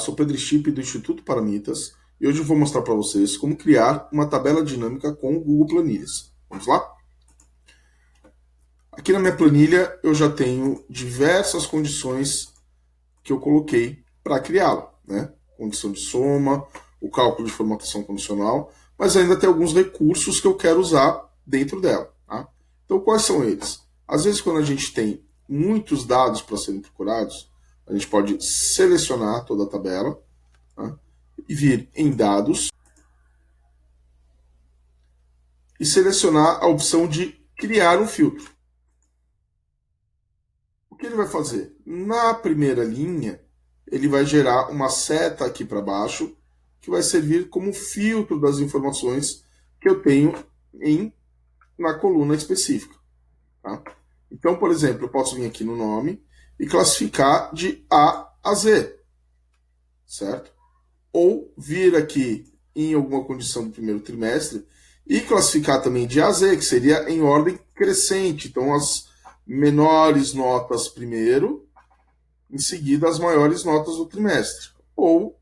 sou Pedro Chip do Instituto Paramitas e hoje eu vou mostrar para vocês como criar uma tabela dinâmica com o Google Planilhas. Vamos lá? Aqui na minha planilha eu já tenho diversas condições que eu coloquei para criá-la, né? Condição de soma, o cálculo de formatação condicional, mas ainda tem alguns recursos que eu quero usar dentro dela. Tá? Então quais são eles? Às vezes quando a gente tem muitos dados para serem procurados, a gente pode selecionar toda a tabela, tá? E vir em dados e selecionar a opção de criar um filtro. O que ele vai fazer? Na primeira linha, ele vai gerar uma seta aqui para baixo, que vai servir como filtro das informações que eu tenho na coluna específica. Tá? Então, por exemplo, eu posso vir aqui no nome e classificar de A a Z, certo? Ou vir aqui em alguma condição do primeiro trimestre e classificar também de A a Z, que seria em ordem crescente. Então, as menores notas primeiro, em seguida as maiores notas do trimestre. Ou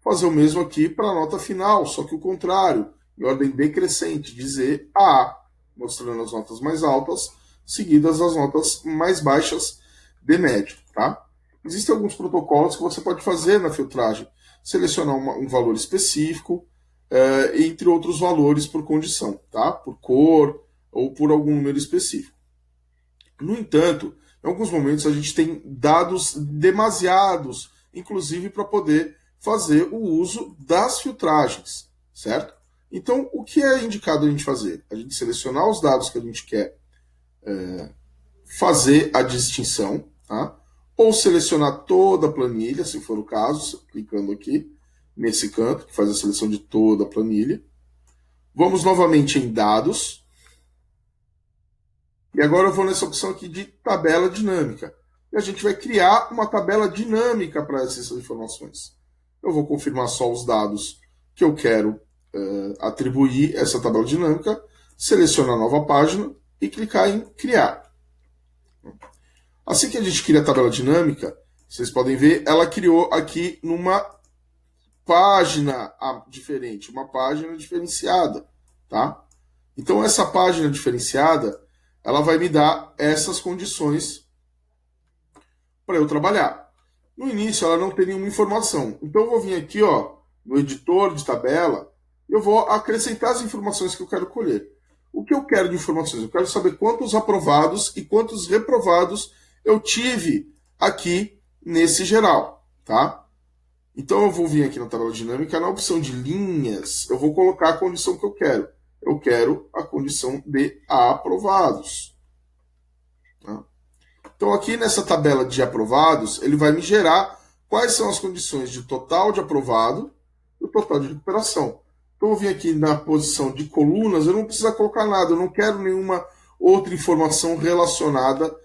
fazer o mesmo aqui para a nota final, só que o contrário, em ordem decrescente, de Z a A, mostrando as notas mais altas, seguidas as notas mais baixas de médio. Tá? Existem alguns protocolos que você pode fazer na filtragem, selecionar um valor específico, entre outros valores por condição, tá? Por cor ou por algum número específico. No entanto, em alguns momentos a gente tem dados demasiados, inclusive para poder fazer o uso das filtragens, certo? Então, o que é indicado a gente fazer? A gente selecionar os dados que a gente quer fazer a distinção, tá? Ou selecionar toda a planilha, se for o caso, clicando aqui nesse canto, que faz a seleção de toda a planilha. Vamos novamente em dados. E agora eu vou nessa opção aqui de tabela dinâmica. E a gente vai criar uma tabela dinâmica para essas informações. Eu vou confirmar só os dados que eu quero atribuir essa tabela dinâmica, selecionar a nova página e clicar em criar. Assim que a gente cria a tabela dinâmica, vocês podem ver, ela criou aqui numa página diferente, uma página diferenciada. Tá? Então essa página diferenciada, ela vai me dar essas condições para eu trabalhar. No início ela não tem nenhuma informação. Então eu vou vir aqui no editor de tabela, eu vou acrescentar as informações que eu quero colher. O que eu quero de informações? Eu quero saber quantos aprovados e quantos reprovados eu tive aqui nesse geral. Tá? Então eu vou vir aqui na tabela dinâmica, na opção de linhas, eu vou colocar a condição que eu quero. Eu quero a condição de aprovados. Tá? Então aqui nessa tabela de aprovados, ele vai me gerar quais são as condições de total de aprovado e o total de recuperação. Então eu vou vir aqui na posição de colunas, eu não preciso colocar nada, eu não quero nenhuma outra informação relacionada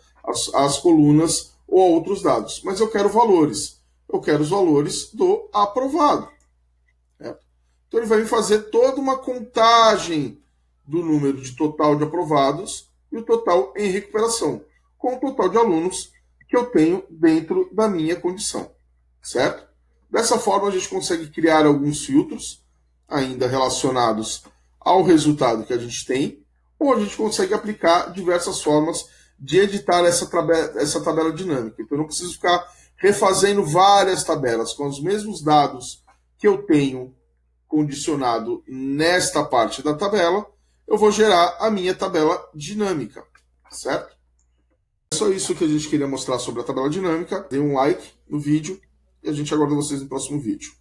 às colunas ou a outros dados, mas eu quero valores. Eu quero os valores do aprovado. Certo? Então ele vai me fazer toda uma contagem do número de total de aprovados e o total em recuperação, com o total de alunos que eu tenho dentro da minha condição. Certo? Dessa forma a gente consegue criar alguns filtros ainda relacionados ao resultado que a gente tem, ou a gente consegue aplicar diversas formas de editar essa tabela dinâmica. Então eu não preciso ficar refazendo várias tabelas com os mesmos dados que eu tenho condicionado nesta parte da tabela, eu vou gerar a minha tabela dinâmica, certo? É só isso que a gente queria mostrar sobre a tabela dinâmica. Dê um like no vídeo e a gente aguarda vocês no próximo vídeo.